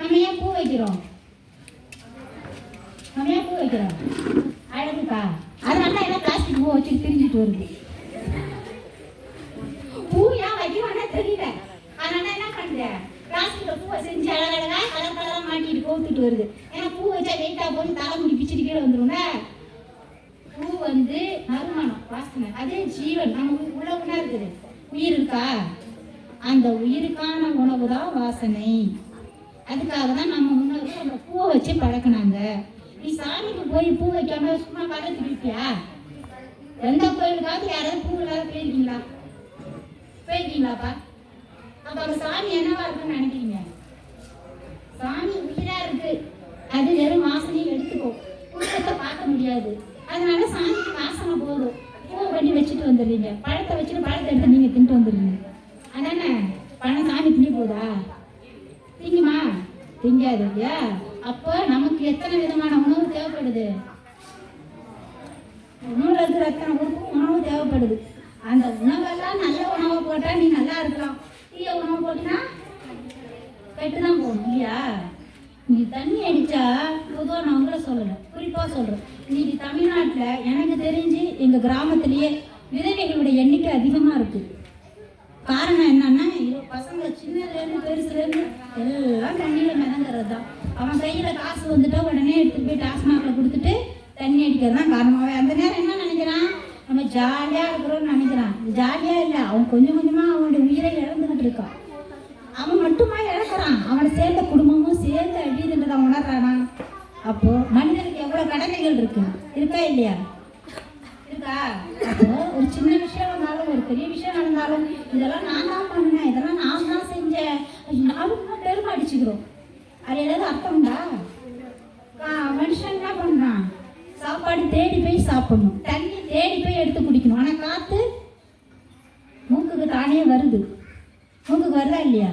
நம்ம ஏன் பூ வைக்கிறோம்? அழகுக்கா? அதனால எல்லாம் பிளாஸ்டிக் பூ வச்சுட்டு திரிஞ்சிட்டு வருது. பூ ஏன் வைக்கிறோம்னா தெரியல. அதனால என்ன பண்றேன், பிளாஸ்டிக்ல பூவை செஞ்சு அழகழகா கலர் கலரா மாட்டிட்டு கோத்துட்டு வருது. ஏன்னா பூ வச்சா வெயிட்டா போய் தலைமுடி பிச்சுட்டு கீழே வந்துரும்ல. பூ நறுமணம், வாசனை, அது ஜீவன். நம்ம உணவுனா இருக்குது, உயிர் இருக்கா? அந்த உயிருக்கான உணவு தான் வாசனை. அதுக்காக தான் நம்ம முன்னோர்கள் அந்த பூவை வச்சு பழக்கினாங்க. நீ சாமிக்கு போய் பூ வைக்காம சும்மா பக்கத்து இருப்பியா? எந்த கோயிலுக்காவது யாராவது பூ இல்லாத போயிருக்கீங்களாப்பா? அப்ப அந்த சாமி என்னவா இருக்குன்னு நினைக்கிறீங்க? சாமி உயிரா இருக்கு. அது வெறும் வாசனையும் எடுத்துக்கோ, புத்தகத்தை பார்க்க முடியாது. அதனால சாமிக்கு வாசனை போதும். பூவை பண்ணி வச்சுட்டு வந்துடுறீங்க, பழத்தை வச்சுட்டு பழத்தை எடுத்து நீங்க தின்ட்டு வந்துடுறீங்க. அதானே? பழம் சாமி திங்க போதா? திங்குமா? திங்காது இல்லையா? அப்போ நமக்கு எத்தனை விதமான உணவு தேவைப்படுது? உணவுல இருக்கிற எத்தனை உணவு தேவைப்படுது. அந்த உணவெல்லாம் நல்ல உணவை போட்டா நீ நல்லா இருக்கலாம். தீய உணவு போட்டினா கெட்டுதான் போகணும் இல்லையா? நீ தண்ணி அடிச்சா பொதுவாக நான் உங்களை சொல்லலை, குறிப்பா சொல்றேன். இன்னைக்கு தமிழ்நாட்டுல எனக்கு தெரிஞ்சு எங்க கிராமத்திலேயே விதவைகளுடைய எண்ணிக்கை அதிகமா இருக்கு. காரணம் என்னன்னா, பசங்க சின்னதுலேருந்து பெருசுலேருந்து எல்லாம் தண்ணியில மிதங்கிறது தான். அவன் கையில காசு வந்துட்டா உடனே எடுத்துட்டு போய் டாஸ்மாக்ல கொடுத்துட்டு தண்ணி அடிக்கிறது தான் காரணமாவே. அந்த நேரம் என்ன நினைக்கிறான், நம்ம ஜாலியா இருக்கிறோம்னு நினைக்கிறான். ஜாலியா இல்லை, அவன் கொஞ்சம் கொஞ்சமா அவனுடைய உயிரை இழந்துகிட்டு இருக்கான். அவன் மட்டுமா இழக்கிறான், அவனை சேர்ந்த குடும்பமும் சேர்ந்து அடிதுன்றதை உணர்றானா? அப்போ மனிதனுக்கு எவ்வளவு கடமைகள் இருக்கா இல்லையா? இருக்கா? அப்போ ஒரு சின்ன விஷயம் வந்தாலும் ஒரு பெரிய விஷயம் நடந்தாலும் இதெல்லாம் நான் தான் பண்ணேன், இதெல்லாம் நான் தான் செஞ்சேன், நானும் பெருமை அடிச்சுக்கிறோம். அது ஏதாவது அர்த்தம்டா? மனுஷன் என்ன பண்றான், சாப்பாடு தேடி போய் சாப்பிடணும், தண்ணி தேடி போய் எடுத்து குடிக்கணும். ஆனா காத்து மூக்குக்கு தானே வருது. மூக்குக்கு வருதா இல்லையா?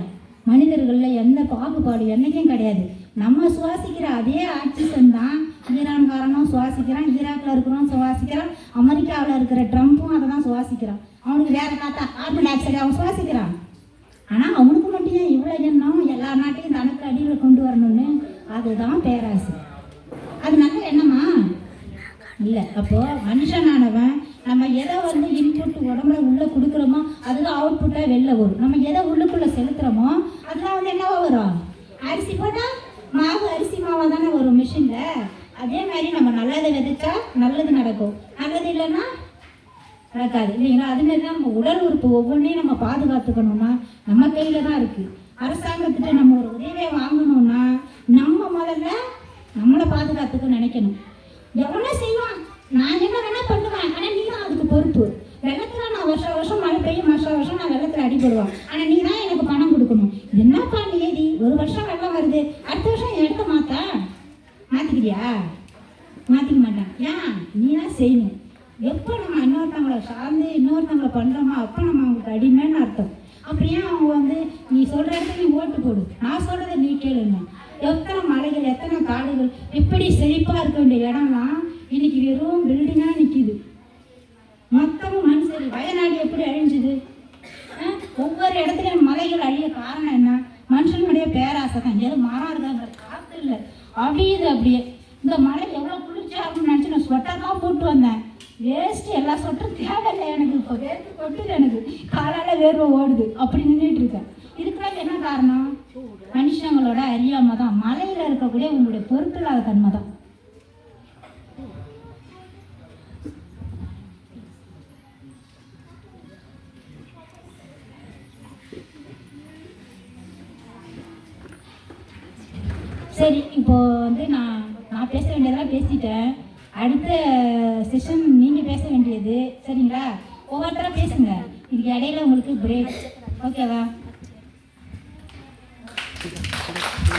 மனிதர்கள்ல எந்த பாகுபாடு என்னைக்கும் கிடையாது. நம்ம சுவாசிக்கிற அதே ஆக்சிஜன் தான் ஈரான்காரனும் சுவாசிக்கிறான், ஈராக்ல இருக்கிறோம் சுவாசிக்கிறான், அமெரிக்காவில் இருக்கிற ட்ரம்ப்பும் அதை தான் சுவாசிக்கிறான். அவனுக்கு வேற காத்தா கார்பன் டை ஆக்சைடு அவன் சுவாசிக்கிறான். ஆனா அவனுக்கு மட்டும் ஏன் இவ்வளவு எண்ணம், எல்லா நாட்டையும் தனக்கு அடியில் கொண்டு வரணும்னு? அதுதான் பேராசை. அது நல்ல எண்ணமா இல்லை. அப்போ மனுஷனானவன் நம்ம எதை இன்புட் உடம்புல உள்ள கொடுக்குறோமோ அதுதான் அவுட்புட்டா வெளில வரும். நம்ம எதை உள்ளுக்குள்ள செலுத்துறோமோ அதுதான் என்னவா வரும்? அரிசி போட்டா மாவு அரிசி மாவா தானே வரும் மிஷின்ல. அதே மாதிரி நம்ம நல்லதை விதைச்சா நல்லது நடக்கும், நல்லது இல்லைன்னா நடக்காது இல்லைங்களா? அது மாதிரி தான் நம்ம உடல் உறுப்பு ஒவ்வொன்றையும் நம்ம பாதுகாத்துக்கணும்னா நம்ம கையில தான் இருக்கு. அரசாங்கத்திட்ட நம்ம ஒரு உதவியை வாங்கணும்னா நம்ம முதல்ல நம்மளை பாதுகாத்துக்க நினைக்கணும். எவ்வளோ செய்வான், நான் என்ன வேணா பண்ணுவேன், ஆனா நீ தான் அதுக்கு பொறுப்பு. வெள்ளத்துல நான் வருஷம் மழை பெய்யும், வருஷம் நான் வெள்ளத்துல அடிபடுவேன், ஆனா நீ தான் எனக்கு பணம் கொடுக்கணும். என்னப்பா நியதி, ஒரு வருஷம் வெள்ளம் வருது, அடுத்த வருஷம் எடுக்க மாத்திக்கிறியா? மாத்திக்க மாட்டான். ஏன்? நீ தான் செய்யணும். எப்போ நம்ம இன்னொருத்தவங்களை சார்ந்து இன்னொருத்தவங்களை பண்றோமோ அப்போ நம்ம அவங்களுக்கு அடிமைன்னு அர்த்தம். அப்படியே அவங்க நீ சொல்ற இடத்துல நீ ஓட்டு போடு, நான் சொல்றதை நீ கேளுங்க. எத்தனை மலைகள் எத்தனை காடுகள் எப்படி செழிப்பா இருக்க வேண்டிய இடம்லாம் இன்னைக்கு வெறும் பில்டிங்கா நிக்குது. மொத்தமும் மண் சரி. வயநாடு எப்படி அழிஞ்சுது? ஒவ்வொரு இடத்துலயும் மலைகள் அழிய காரணம் என்ன? மனுஷனுடைய பேராசை தான். ஏதோ மரம் இருக்காங்க, காத்து இல்லை, அப்படியுது. அப்படியே இந்த மலை எவ்வளவு குளிர்ச்சியா இருக்கும்னு நினைச்சு நான் ஸ்வெட்டர் தான் போட்டு வந்தேன். வேஸ்ட், எல்லா சொட்டும் தேவையில்லை எனக்கு, இப்போ வேர்த்து கொட்டுது, எனக்கு காலால வேர்வை ஓடுது, அப்படி நின்றுட்டு இருக்கேன். இதுக்கெல்லாம் என்ன காரணம்? மனுஷங்களோட அறியாம தான். மலையில இருக்கக்கூடிய உங்களுடைய பொருட்களாத தன்மை தான். சரி, இப்போ நான் பேச வேண்டியதெல்லாம் பேசிட்டேன். அடுத்த செஷன் நீங்க பேச வேண்டியது, சரிங்களா? ஒவ்வொருத்தரா பேசுங்க. இதுக்கு இடையில உங்களுக்கு பிரேக், ஓகேவா?